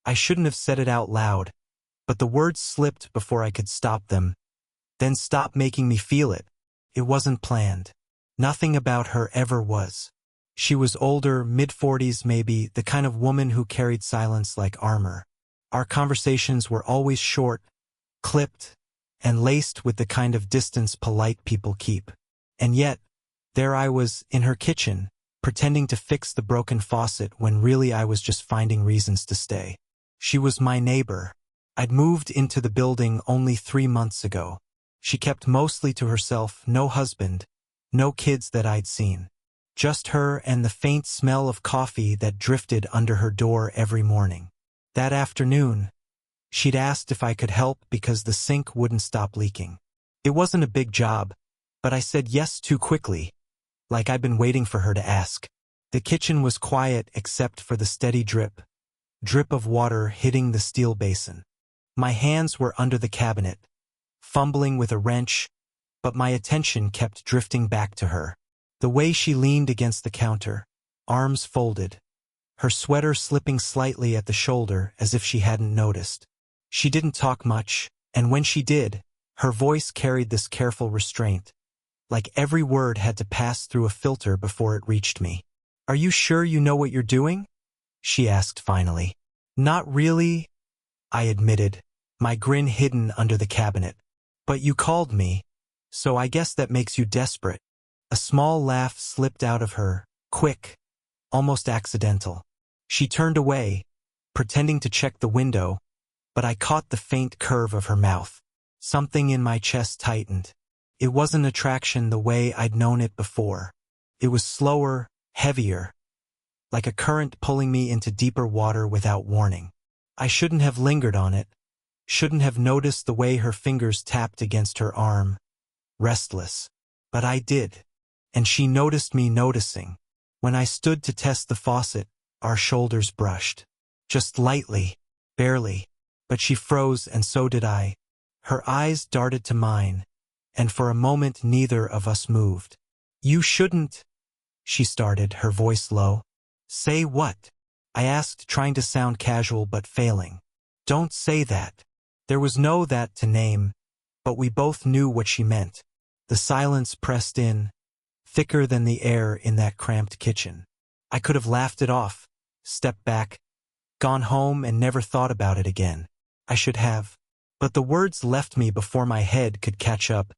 I shouldn't have said it out loud, but the words slipped before I could stop them. Then stop making me feel it. It wasn't planned. Nothing about her ever was. She was older, mid-40s maybe, the kind of woman who carried silence like armor. Our conversations were always short, clipped, and laced with the kind of distance polite people keep. And yet, there I was, in her kitchen, pretending to fix the broken faucet when really I was just finding reasons to stay. She was my neighbor. I'd moved into the building only 3 months ago. She kept mostly to herself, no husband, no kids that I'd seen. Just her and the faint smell of coffee that drifted under her door every morning. That afternoon, she'd asked if I could help because the sink wouldn't stop leaking. It wasn't a big job, but I said yes too quickly, like I'd been waiting for her to ask. The kitchen was quiet except for the steady drip of water hitting the steel basin. My hands were under the cabinet, fumbling with a wrench, but my attention kept drifting back to her. The way she leaned against the counter, arms folded, her sweater slipping slightly at the shoulder as if she hadn't noticed. She didn't talk much, and when she did, her voice carried this careful restraint, like every word had to pass through a filter before it reached me. "Are you sure you know what you're doing?" she asked finally. "Not really," I admitted, my grin hidden under the cabinet. "But you called me, so I guess that makes you desperate." A small laugh slipped out of her, quick, almost accidental. She turned away, pretending to check the window, but I caught the faint curve of her mouth. Something in my chest tightened. It wasn't attraction the way I'd known it before. It was slower, heavier, like a current pulling me into deeper water without warning. I shouldn't have lingered on it, shouldn't have noticed the way her fingers tapped against her arm, restless. But I did, and she noticed me noticing. When I stood to test the faucet, our shoulders brushed. Just lightly, barely, but she froze and so did I. Her eyes darted to mine, and for a moment neither of us moved. "You shouldn't," she started, her voice low. "Say what?" I asked, trying to sound casual but failing. "Don't say that." There was no that to name, but we both knew what she meant. The silence pressed in, thicker than the air in that cramped kitchen. I could have laughed it off, stepped back, gone home and never thought about it again. I should have. But the words left me before my head could catch up.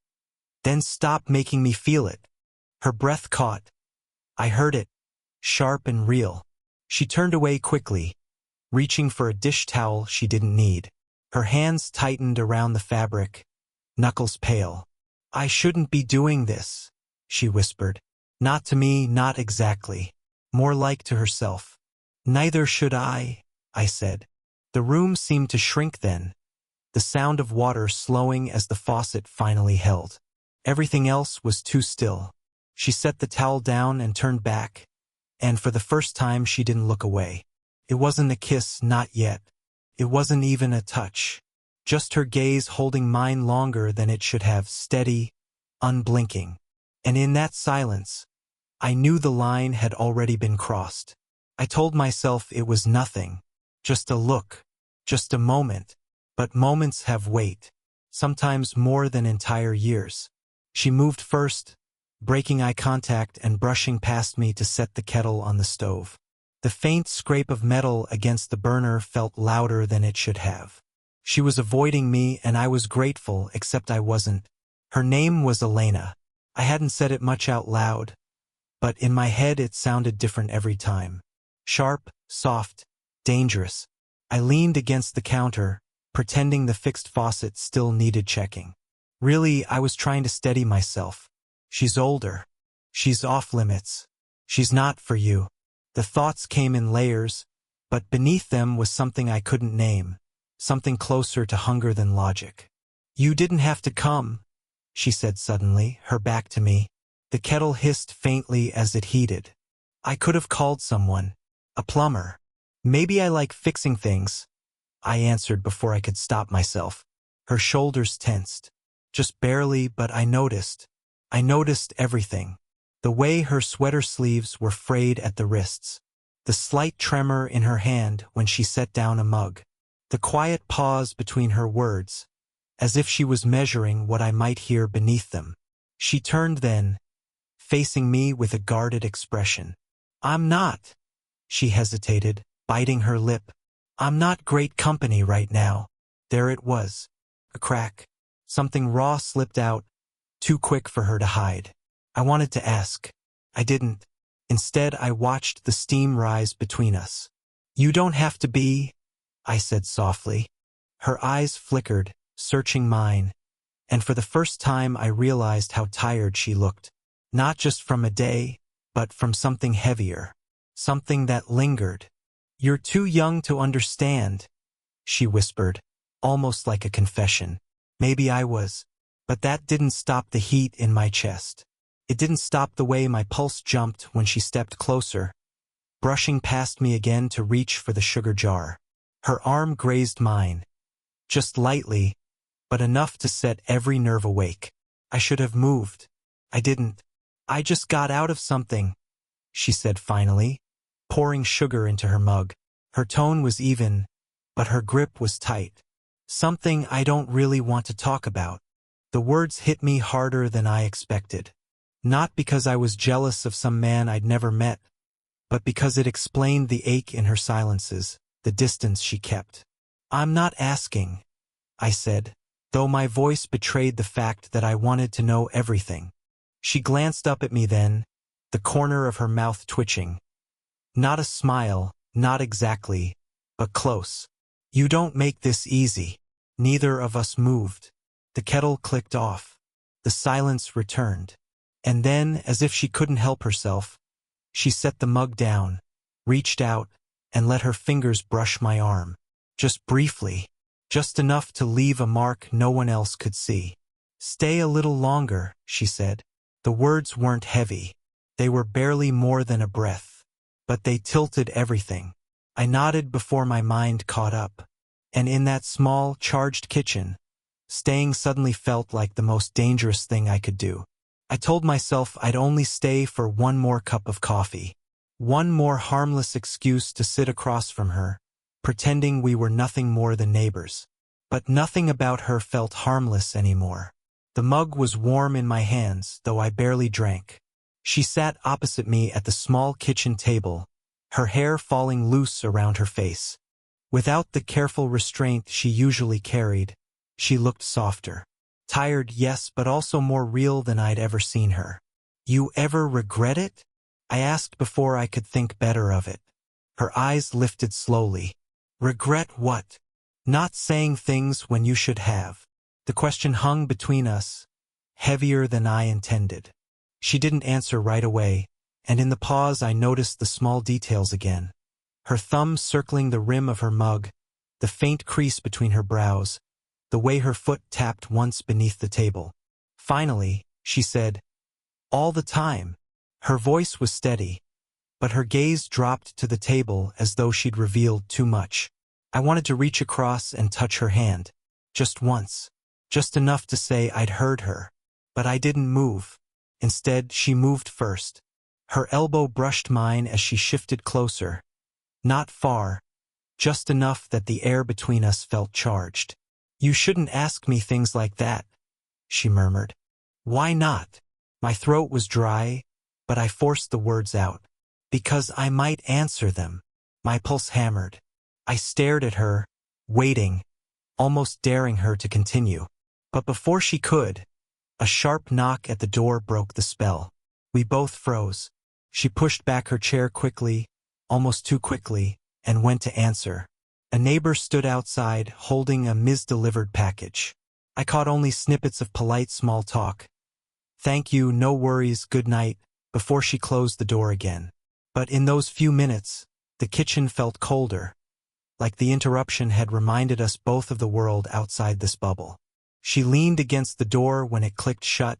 "Then stop making me feel it." Her breath caught. I heard it, sharp and real. She turned away quickly, reaching for a dish towel she didn't need. Her hands tightened around the fabric, knuckles pale. "I shouldn't be doing this," she whispered. "Not to me, not exactly. More like to herself." "Neither should I," said. The room seemed to shrink then, the sound of water slowing as the faucet finally held. Everything else was too still. She set the towel down and turned back, and for the first time she didn't look away. It wasn't a kiss, not yet. It wasn't even a touch. Just her gaze holding mine longer than it should have, steady, unblinking. And in that silence, I knew the line had already been crossed. I told myself it was nothing, just a look, just a moment. But moments have weight, sometimes more than entire years. She moved first, breaking eye contact and brushing past me to set the kettle on the stove. The faint scrape of metal against the burner felt louder than it should have. She was avoiding me and I was grateful, except I wasn't. Her name was Elena. I hadn't said it much out loud, but in my head it sounded different every time. Sharp, soft, dangerous. I leaned against the counter, pretending the fixed faucet still needed checking. Really, I was trying to steady myself. She's older. She's off limits. She's not for you. The thoughts came in layers, but beneath them was something I couldn't name, something closer to hunger than logic. "You didn't have to come," she said suddenly, her back to me. The kettle hissed faintly as it heated. "I could have called someone. A plumber. Maybe I like fixing things," I answered before I could stop myself. Her shoulders tensed. Just barely, but I noticed. I noticed everything. The way her sweater sleeves were frayed at the wrists. the slight tremor in her hand when she set down a mug, the quiet pause between her words, as if she was measuring what I might hear beneath them. She turned then, facing me with a guarded expression. "I'm not," she hesitated, biting her lip. "I'm not great company right now." There it was. A crack. Something raw slipped out, too quick for her to hide. I wanted to ask. I didn't. Instead, I watched the steam rise between us. "You don't have to be," I said softly. Her eyes flickered, searching mine, and for the first time I realized how tired she looked. Not just from a day, but from something heavier. Something that lingered. "You're too young to understand," she whispered, almost like a confession. Maybe I was. But that didn't stop the heat in my chest. It didn't stop the way my pulse jumped when she stepped closer, brushing past me again to reach for the sugar jar. Her arm grazed mine. Just lightly, but enough to set every nerve awake. I should have moved. I didn't. "I just got out of something," she said finally, pouring sugar into her mug. Her tone was even, but her grip was tight. "Something I don't really want to talk about." The words hit me harder than I expected. Not because I was jealous of some man I'd never met, but because it explained the ache in her silences, the distance she kept. "I'm not asking," I said, though my voice betrayed the fact that I wanted to know everything. She glanced up at me then, the corner of her mouth twitching. Not a smile, not exactly, but close. "You don't make this easy." Neither of us moved. The kettle clicked off. The silence returned. And then, as if she couldn't help herself, she set the mug down, reached out, and let her fingers brush my arm. Just briefly. Just enough to leave a mark no one else could see. "Stay a little longer," she said. The words weren't heavy. They were barely more than a breath. But they tilted everything. I nodded before my mind caught up. And in that small, charged kitchen, staying suddenly felt like the most dangerous thing I could do. I told myself I'd only stay for one more cup of coffee. One more harmless excuse to sit across from her, pretending we were nothing more than neighbors. But nothing about her felt harmless anymore. The mug was warm in my hands, though I barely drank. She sat opposite me at the small kitchen table, her hair falling loose around her face. Without the careful restraint she usually carried, she looked softer. Tired, yes, but also more real than I'd ever seen her. "You ever regret it?" I asked before I could think better of it. Her eyes lifted slowly. "Regret what?" "Not saying things when you should have." The question hung between us, heavier than I intended. She didn't answer right away, and in the pause I noticed the small details again. Her thumb circling the rim of her mug, the faint crease between her brows, the way her foot tapped once beneath the table. Finally, she said, "All the time." Her voice was steady, but her gaze dropped to the table as though she'd revealed too much. I wanted to reach across and touch her hand. Just once. Just enough to say I'd heard her. But I didn't move. Instead, she moved first. Her elbow brushed mine as she shifted closer. Not far, just enough that the air between us felt charged. "You shouldn't ask me things like that," she murmured. "Why not?" My throat was dry, but I forced the words out. "Because I might answer them." My pulse hammered. I stared at her, waiting, almost daring her to continue. But before she could, a sharp knock at the door broke the spell. We both froze. She pushed back her chair quickly, almost too quickly, and went to answer. A neighbor stood outside, holding a misdelivered package. I caught only snippets of polite small talk. "Thank you, no worries, good night," before she closed the door again. But in those few minutes, the kitchen felt colder, like the interruption had reminded us both of the world outside this bubble. She leaned against the door when it clicked shut,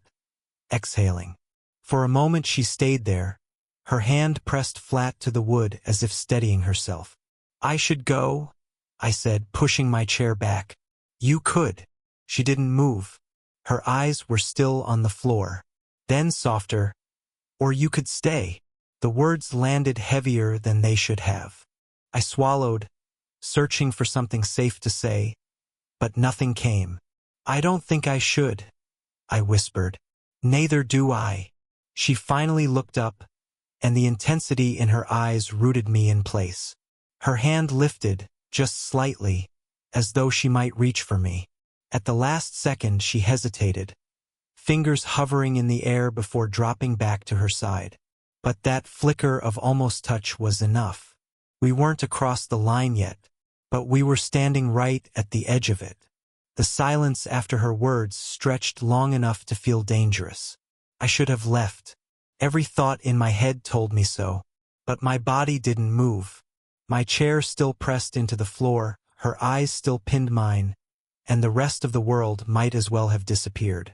exhaling. For a moment she stayed there, her hand pressed flat to the wood as if steadying herself. "I should go," I said, pushing my chair back. "You could." She didn't move. Her eyes were still on the floor. Then softer, "Or you could stay." The words landed heavier than they should have. I swallowed, searching for something safe to say, but nothing came. I don't think I should, I whispered. Neither do I. She finally looked up, and the intensity in her eyes rooted me in place. Her hand lifted, just slightly, as though she might reach for me. At the last second she hesitated, fingers hovering in the air before dropping back to her side. But that flicker of almost touch was enough. We weren't across the line yet, but we were standing right at the edge of it. The silence after her words stretched long enough to feel dangerous. I should have left. Every thought in my head told me so, but my body didn't move. My chair still pressed into the floor, her eyes still pinned mine, and the rest of the world might as well have disappeared.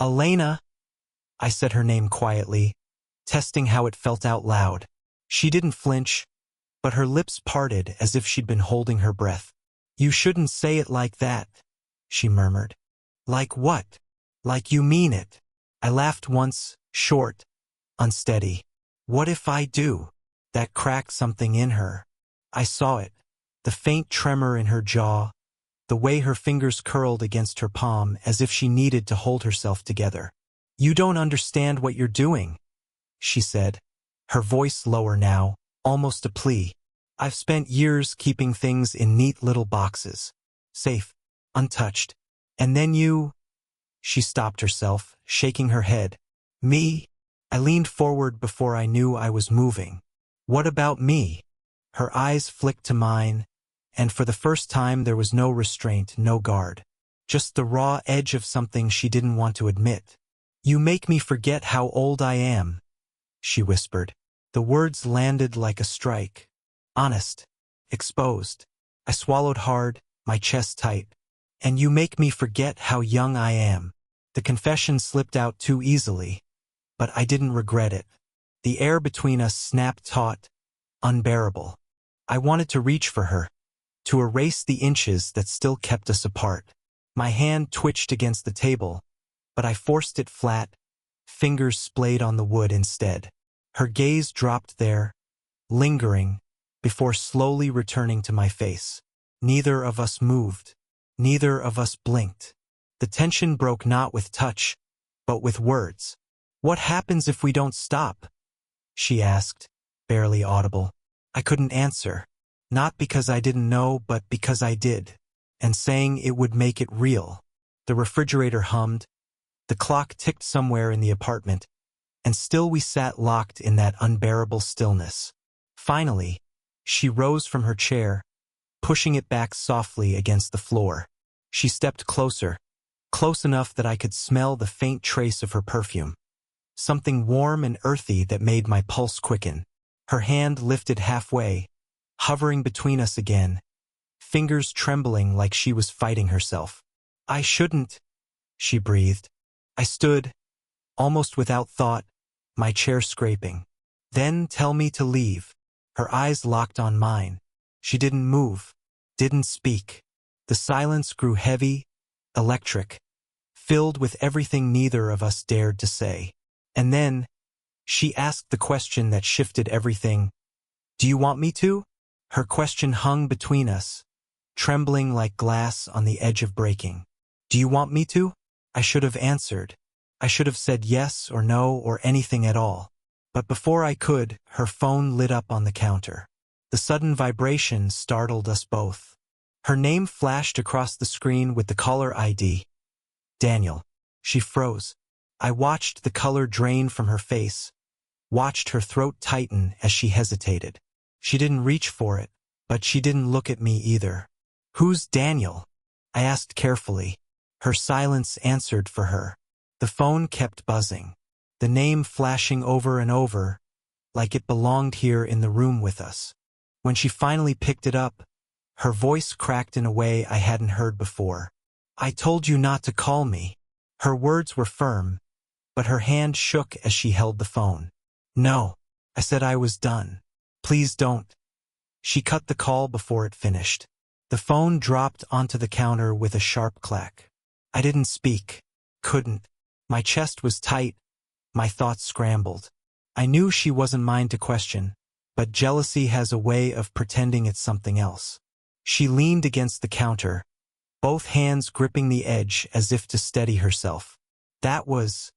Elena! I said her name quietly, testing how it felt out loud. She didn't flinch, but her lips parted as if she'd been holding her breath. You shouldn't say it like that, she murmured. Like what? Like you mean it. I laughed once, short, unsteady. What if I do? That cracked something in her. I saw it, the faint tremor in her jaw, the way her fingers curled against her palm as if she needed to hold herself together. You don't understand what you're doing, she said, her voice lower now, almost a plea. I've spent years keeping things in neat little boxes, safe, untouched. And then you... She stopped herself, shaking her head. Me? I leaned forward before I knew I was moving. What about me? Her eyes flicked to mine, and for the first time there was no restraint, no guard. Just the raw edge of something she didn't want to admit. You make me forget how old I am, she whispered. The words landed like a strike. Honest. Exposed. I swallowed hard, my chest tight. And you make me forget how young I am. The confession slipped out too easily, but I didn't regret it. The air between us snapped taut, unbearable. I wanted to reach for her, to erase the inches that still kept us apart. My hand twitched against the table, but I forced it flat, fingers splayed on the wood instead. Her gaze dropped there, lingering, before slowly returning to my face. Neither of us moved. Neither of us blinked. The tension broke not with touch, but with words. What happens if we don't stop? She asked, barely audible. I couldn't answer. Not because I didn't know, but because I did. And saying it would make it real. The refrigerator hummed. The clock ticked somewhere in the apartment. And still we sat locked in that unbearable stillness. Finally, she rose from her chair, pushing it back softly against the floor. She stepped closer, close enough that I could smell the faint trace of her perfume. Something warm and earthy that made my pulse quicken. Her hand lifted halfway, hovering between us again, fingers trembling like she was fighting herself. I shouldn't, she breathed. I stood, almost without thought, my chair scraping. Then tell me to leave. Her eyes locked on mine. She didn't move, didn't speak. The silence grew heavy, electric, filled with everything neither of us dared to say. And then, she asked the question that shifted everything. Do you want me to? Her question hung between us, trembling like glass on the edge of breaking. Do you want me to? I should have answered. I should have said yes or no or anything at all. But before I could, her phone lit up on the counter. The sudden vibration startled us both. Her name flashed across the screen with the caller ID. Daniel. She froze. I watched the color drain from her face, watched her throat tighten as she hesitated. She didn't reach for it, but she didn't look at me either. Who's Daniel? I asked carefully. Her silence answered for her. The phone kept buzzing, the name flashing over and over, like it belonged here in the room with us. When she finally picked it up, her voice cracked in a way I hadn't heard before. I told you not to call me. Her words were firm, but her hand shook as she held the phone. No, I said I was done. Please don't. She cut the call before it finished. The phone dropped onto the counter with a sharp clack. I didn't speak. Couldn't. My chest was tight. My thoughts scrambled. I knew she wasn't mine to question, but jealousy has a way of pretending it's something else. She leaned against the counter, both hands gripping the edge as if to steady herself. That was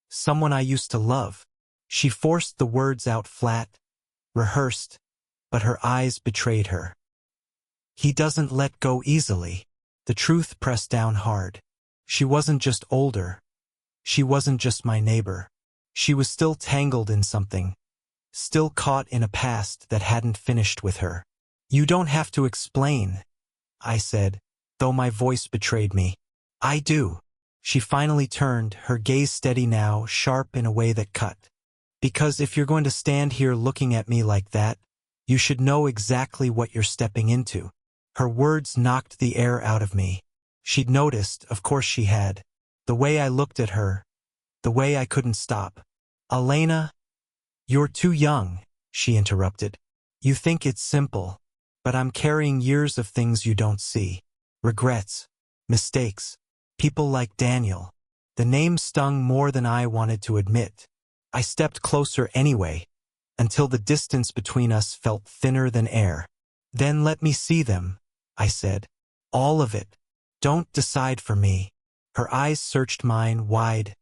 someone I used to love. She forced the words out flat, rehearsed, but her eyes betrayed her. He doesn't let go easily. The truth pressed down hard. She wasn't just older. She wasn't just my neighbor. She was still tangled in something, still caught in a past that hadn't finished with her. You don't have to explain, I said, though my voice betrayed me. I do. She finally turned, her gaze steady now, sharp in a way that cut. Because if you're going to stand here looking at me like that, you should know exactly what you're stepping into. Her words knocked the air out of me. She'd noticed, of course she had. The way I looked at her, the way I couldn't stop. Elena, you're too young, she interrupted. You think it's simple, but I'm carrying years of things you don't see. Regrets, mistakes, people like Daniel. The name stung more than I wanted to admit. I stepped closer anyway, until the distance between us felt thinner than air. Then let me see them, I said. All of it. Don't decide for me. Her eyes searched mine, wide,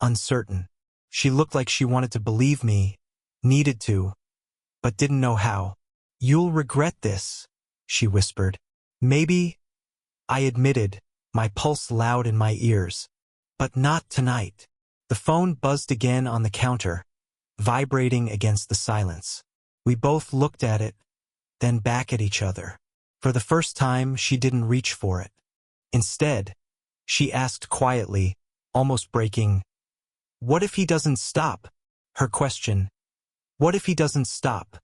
uncertain. She looked like she wanted to believe me, needed to, but didn't know how. You'll regret this, she whispered. Maybe, I admitted, my pulse loud in my ears. But not tonight. The phone buzzed again on the counter, vibrating against the silence. We both looked at it, then back at each other. For the first time, she didn't reach for it. Instead, she asked quietly, almost breaking, "What if he doesn't stop?" Her question, "What if he doesn't stop?"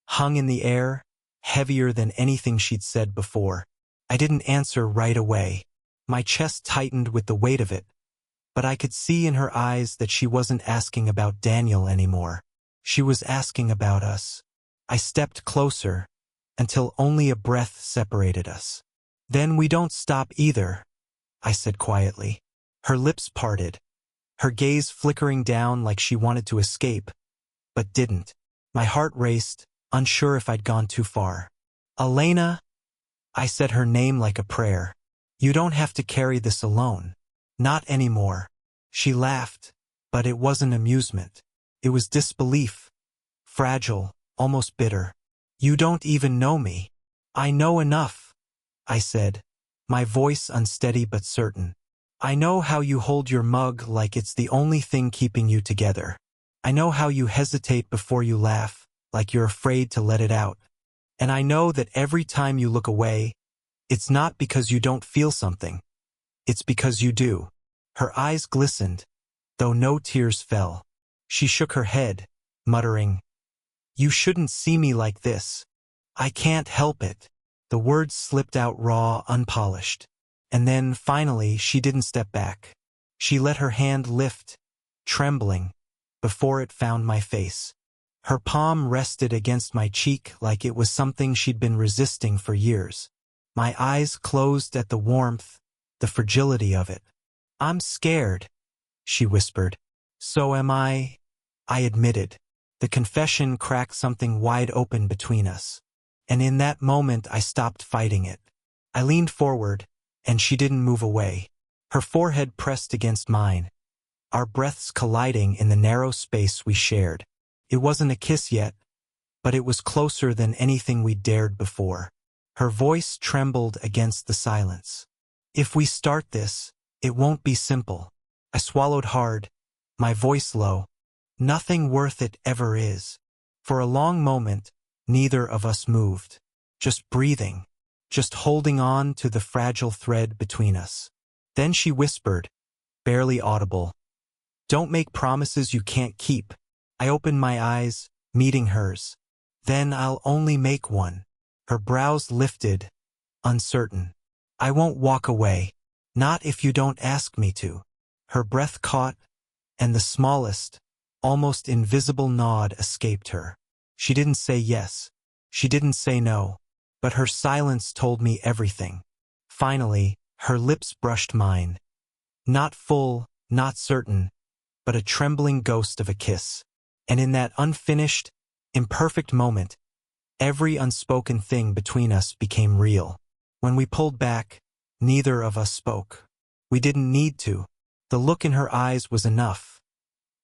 hung in the air, heavier than anything she'd said before. I didn't answer right away. My chest tightened with the weight of it, but I could see in her eyes that she wasn't asking about Daniel anymore. She was asking about us. I stepped closer, until only a breath separated us. Then we don't stop either, I said quietly. Her lips parted, her gaze flickering down like she wanted to escape, but didn't. My heart raced, unsure if I'd gone too far. Elena, I said her name like a prayer. You don't have to carry this alone. Not anymore. She laughed, but it wasn't amusement. It was disbelief. Fragile, almost bitter. You don't even know me. I know enough, I said, my voice unsteady but certain. I know how you hold your mug like it's the only thing keeping you together. I know how you hesitate before you laugh, like you're afraid to let it out. And I know that every time you look away, it's not because you don't feel something. It's because you do. Her eyes glistened, though no tears fell. She shook her head, muttering, "You shouldn't see me like this. I can't help it." The words slipped out raw, unpolished. And then, finally, she didn't step back. She let her hand lift, trembling, before it found my face. Her palm rested against my cheek like it was something she'd been resisting for years. My eyes closed at the warmth, the fragility of it. "I'm scared," she whispered. "So am I," I admitted. The confession cracked something wide open between us. And in that moment I stopped fighting it. I leaned forward, and she didn't move away. Her forehead pressed against mine, our breaths colliding in the narrow space we shared. It wasn't a kiss yet, but it was closer than anything we'd dared before. Her voice trembled against the silence. "If we start this, it won't be simple." I swallowed hard, my voice low. "Nothing worth it ever is." For a long moment, neither of us moved. Just breathing, just holding on to the fragile thread between us. Then she whispered, barely audible, "Don't make promises you can't keep." I opened my eyes, meeting hers. "Then I'll only make one." Her brows lifted, uncertain. "I won't walk away. Not if you don't ask me to." Her breath caught, and the smallest, almost invisible nod escaped her. She didn't say yes. She didn't say no. But her silence told me everything. Finally, her lips brushed mine. Not full, not certain, but a trembling ghost of a kiss. And in that unfinished, imperfect moment, every unspoken thing between us became real. When we pulled back, neither of us spoke. We didn't need to. The look in her eyes was enough.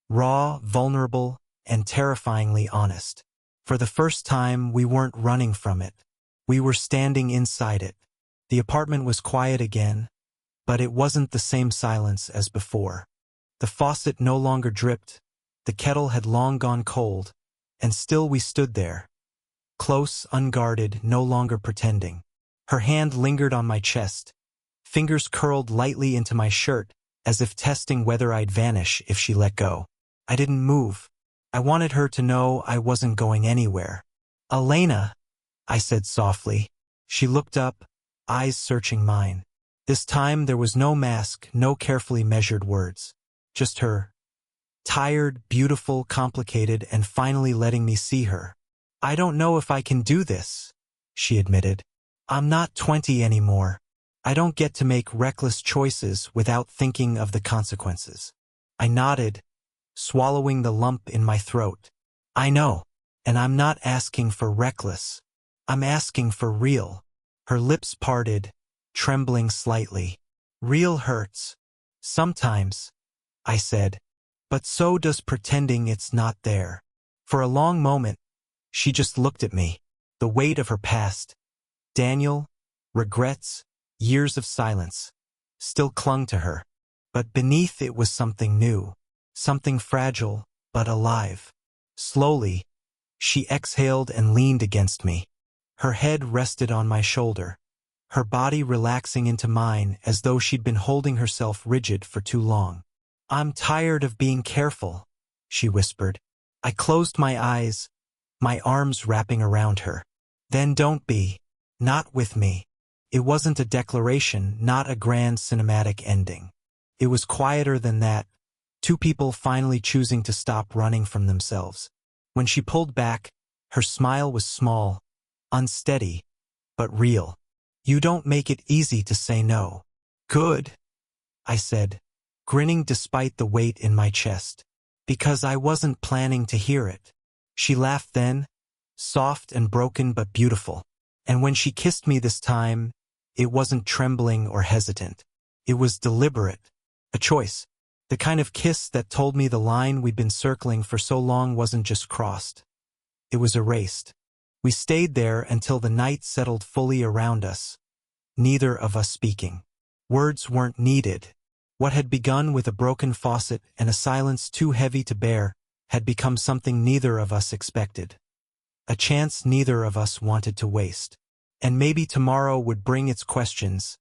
Raw, vulnerable, and terrifyingly honest. For the first time, we weren't running from it. We were standing inside it. The apartment was quiet again, but it wasn't the same silence as before. The faucet no longer dripped, the kettle had long gone cold, and still we stood there. Close, unguarded, no longer pretending. Her hand lingered on my chest. Fingers curled lightly into my shirt, as if testing whether I'd vanish if she let go. I didn't move. I wanted her to know I wasn't going anywhere. "Elena," I said softly. She looked up, eyes searching mine. This time there was no mask, no carefully measured words. Just her. Tired, beautiful, complicated, and finally letting me see her. "I don't know if I can do this," she admitted. "I'm not 20 anymore. I don't get to make reckless choices without thinking of the consequences." I nodded, swallowing the lump in my throat. "I know, and I'm not asking for reckless. I'm asking for real." Her lips parted, trembling slightly. "Real hurts. Sometimes," I said, "but so does pretending it's not there." For a long moment, she just looked at me. The weight of her past, Daniel, regrets, years of silence, still clung to her. But beneath it was something new, something fragile, but alive. Slowly, she exhaled and leaned against me. Her head rested on my shoulder, her body relaxing into mine as though she'd been holding herself rigid for too long. "I'm tired of being careful," she whispered. I closed my eyes, my arms wrapping around her. "Then don't be. Not with me." It wasn't a declaration, not a grand cinematic ending. It was quieter than that, two people finally choosing to stop running from themselves. When she pulled back, her smile was small, unsteady, but real. "You don't make it easy to say no." "Good," I said, grinning despite the weight in my chest. "Because I wasn't planning to hear it." She laughed then, soft and broken but beautiful. And when she kissed me this time, it wasn't trembling or hesitant. It was deliberate, a choice. The kind of kiss that told me the line we'd been circling for so long wasn't just crossed. It was erased. We stayed there until the night settled fully around us, neither of us speaking. Words weren't needed. What had begun with a broken faucet and a silence too heavy to bear had become something neither of us expected. A chance neither of us wanted to waste. And maybe tomorrow would bring its questions,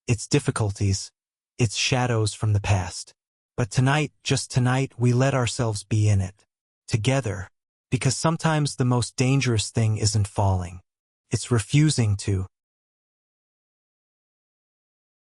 its difficulties, its shadows from the past. But tonight, just tonight, we let ourselves be in it. Together. Because sometimes the most dangerous thing isn't falling. It's refusing to.